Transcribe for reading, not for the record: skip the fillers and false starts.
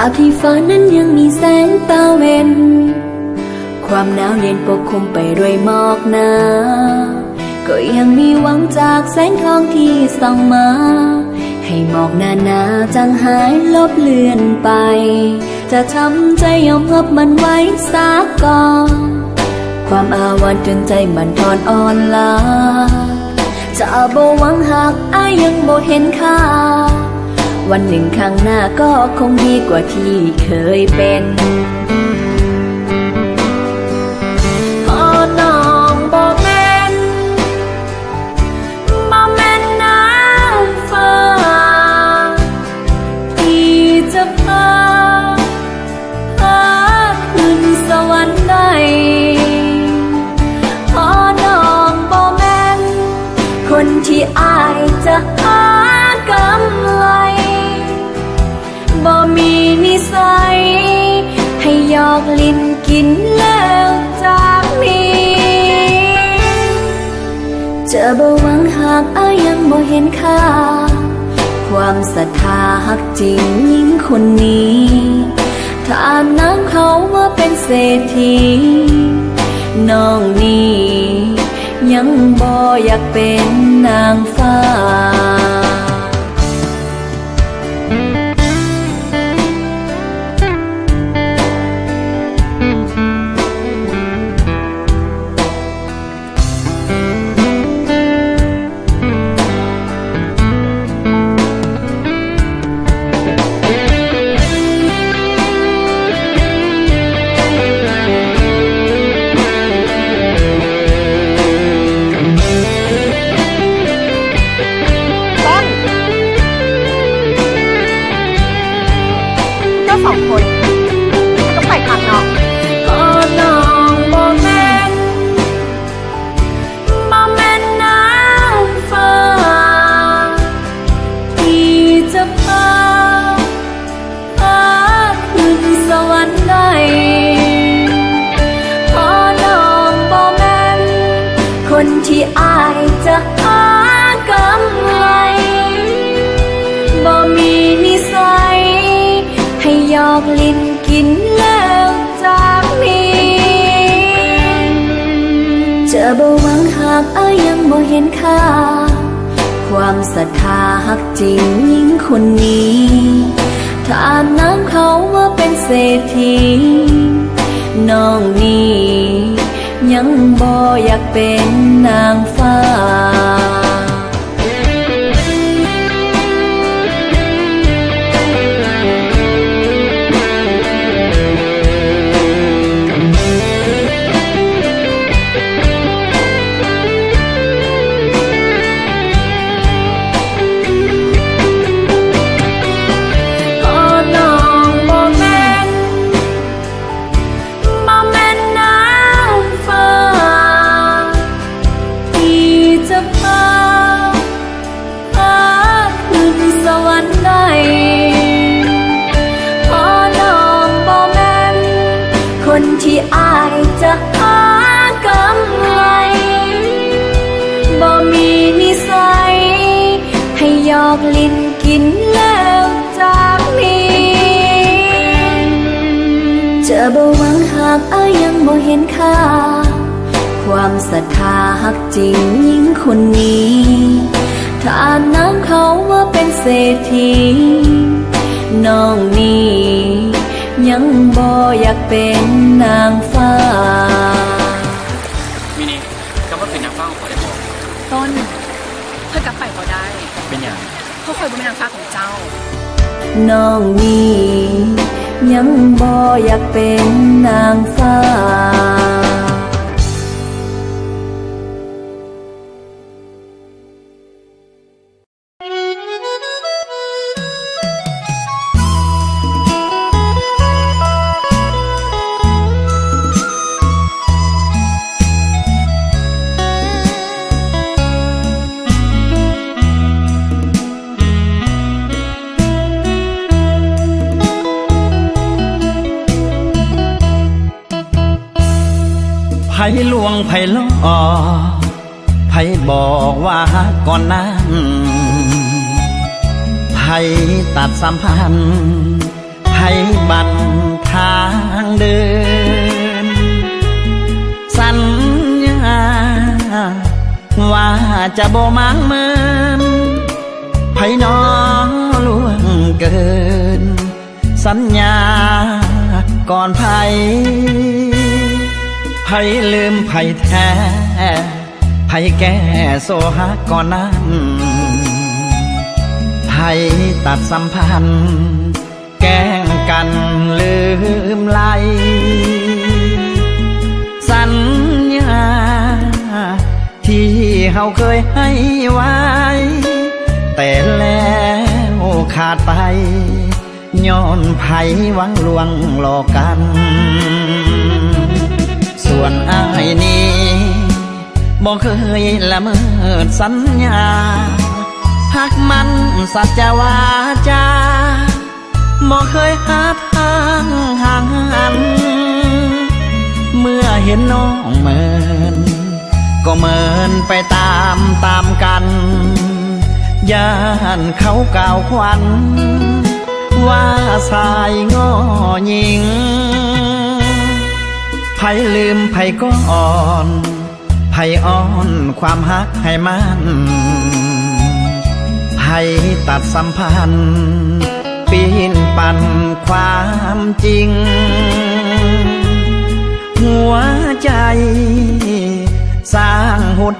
บที่ฟ้านั้นยังมีแสงตะเวนความหนาวเย็นปกคลุมไปด้วยหมอกหนาก็ยังมีหวังจากแสงทองที่ส่องมาให้หมอกหนาจางหายลบเลือนไปจะทำใจยอมรับมันไว้สักก่อนความอาวันจนใจมันทอนอ่อนล้าจะบ่หวังหากยังบ่เห็นค่าวันหนึ่งข้างหน้าก็คงดีกว่าที่เคยเป็นพอน้องบ่แม่นน้ำฟ้าที่จะพาขึ้นสวรรค์ได้พอน้องบ่แม่นคนที่จะหากำไรบ่มีนิสัยให้หยอกลิ้นกินแล้วจากนี้จะบ่หวังหากยังบ่เห็นค่าความศรัทธาฮักจริงยิ่งคนนี้ถ้าน้ำเขาว่าเป็นเศรษฐีน้องนี้ยังบ่อยากเป็นนางฟ้าที่จะหากำไรบ่มีนิสัยให้หยอกลิ้นกินแล้วจากนี้จะบ่หวังหากยังบ่เห็นค่าความศรัทธาฮักจริงยิ่งคนนี้ถ้าน้ำเขาว่าเป็นเศรษฐีน้องนี้ยังบ่อยากเป็นนางฟ้าคนที่จะหากำไรบ่มีนิสัยให้หยอกลิ้นกินแล้วจากนี้จะบ่หวังหากยังบ่เห็นค่าความศรัทธาฮักจริงยิ่งคนนี้ถ้าน้ำเขาว่าเป็นเศรษฐีน้องนี้ยังบ่อยากเป็นนางฟ้ามินิก็ว่าเป็นนางฟ้าของเขาได้บอกต้นเพื่อกลับไปก็ได้เป็นอย่างเขาคอยเป็นนางฟ้าของเจ้าน้องนี้ยังบ่อยากเป็นนางฟ้าไผลวงไผล่อไผบอกว่าก่อนนั้นไผตัดสัมพันธ์ไผ บันทางเดินสัญญาว่าจะบ่มังเมินไผน้องล่วงเกินสัญญาก่อนไผลืมไผแท้ไผแก้โซฮักก่อนนั้นไผตัดสัมพันธ์แกล้งกันลืมไหลสัญญาที่เฮาเคยให้ไว้แต่แล้วขาดไปย้อนไผหวังลวงหลอกกันส่วนอ้ายนี้บ่เคยละเมิดสัญญาหักมันสัจวาจาบ่เคยหาทางห่างหันเมื่อเห็นน้องเมินก็เมินไปตามกันย่านเขากล่าวควันว่าสายง้อหญิงไผลืมไผก็อ่อนไผอ่อนความฮักให้มันไผตัดสัมพันธ์ปีนปั่นความจริงหัวใจสร้างหุด